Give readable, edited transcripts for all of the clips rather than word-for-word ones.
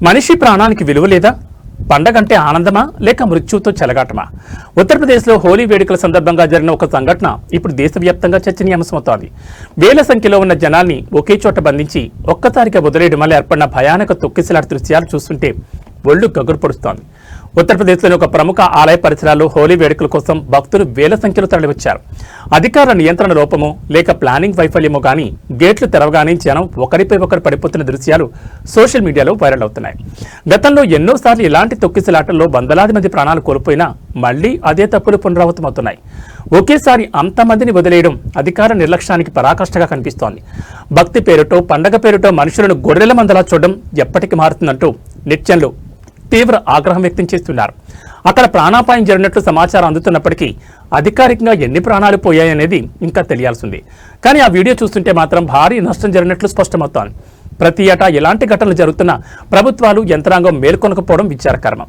మనిషి ప్రాణానికి విలువ లేదా? పండగంటే ఆనందమా లేక మృత్యుతో చెలగాటమా? ఉత్తరప్రదేశ్లో హోలీ వేడుకల సందర్భంగా జరిగిన ఒక సంఘటన ఇప్పుడు దేశవ్యాప్తంగా చర్చనీయాంశమవుతోంది. వేల సంఖ్యలో ఉన్న జనాల్ని ఒకే చోట బంధించి ఒక్కసారిగా వదిలేయడం వల్ల ఏర్పడిన భయానక తొక్కిసలాట దృశ్యాలు చూస్తుంటే ఒళ్ళు గగురు పొడుస్తోంది. ఉత్తరప్రదేశ్లోని ఒక ప్రముఖ ఆలయ పరిసరాల్లో హోలీ వేడుకల కోసం భక్తులు వేల సంఖ్యలో తరలివచ్చారు. అధికారుల నియంత్రణ లోపమో లేక ప్లానింగ్ వైఫల్యమో గానీ గేట్లు తెరవగానే జనం ఒకరిపై ఒకరు పడిపోతున్న దృశ్యాలు సోషల్ మీడియాలో వైరల్ అవుతున్నాయి. గతంలో ఎన్నోసార్లు ఇలాంటి తొక్కిసలాటల్లో వందలాది మంది ప్రాణాలు కోల్పోయినా మళ్లీ అదే తప్పులు పునరావృతమవుతున్నాయి. ఒకేసారి అంతమందిని వదిలేయడం అధికార నిర్లక్ష్యానికి పరాకాష్ఠగా కనిపిస్తోంది. భక్తి పేరుటో పండగ పేరుటో మనుషులను గొర్రెల మందలా చూడడం ఎప్పటికి మారుతుందంటూ నెటిజన్లు తీవ్ర ఆగ్రహం వ్యక్తం చేస్తున్నారు. అక్కడ ప్రాణాపాయం జరిగినట్లు సమాచారం అందుతున్నప్పటికీ అధికారికంగా ఎన్ని ప్రాణాలు పోయాయనేది ఇంకా తెలియాల్సింది. కానీ ఆ వీడియో చూస్తుంటే మాత్రం భారీ నష్టం జరిగినట్లు స్పష్టమవుతోంది. ప్రతి ఏటా ఇలాంటి ఘటనలు జరుగుతున్న ప్రభుత్వాలు యంత్రాంగం మేల్కొనకపోవడం విచారకరం.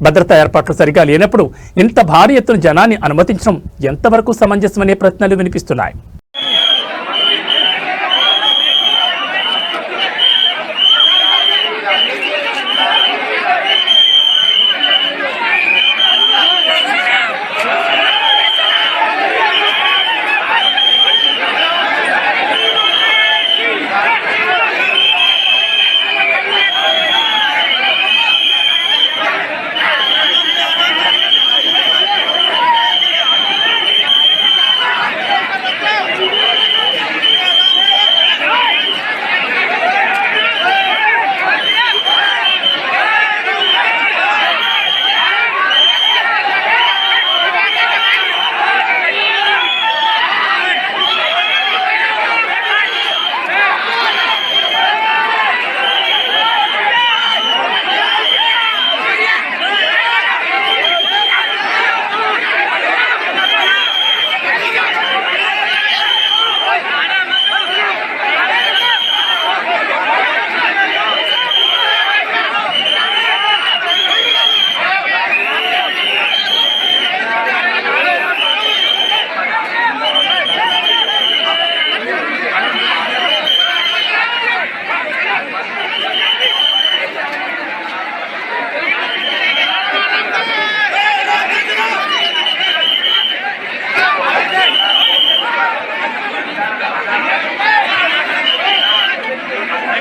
భద్రతా ఏర్పాట్లు సరిగా లేనప్పుడు ఇంత భారీ ఎత్తున జనాన్ని అనుమతించడం ఎంతవరకు సమంజసమనే ప్రశ్నలు వినిపిస్తున్నాయి.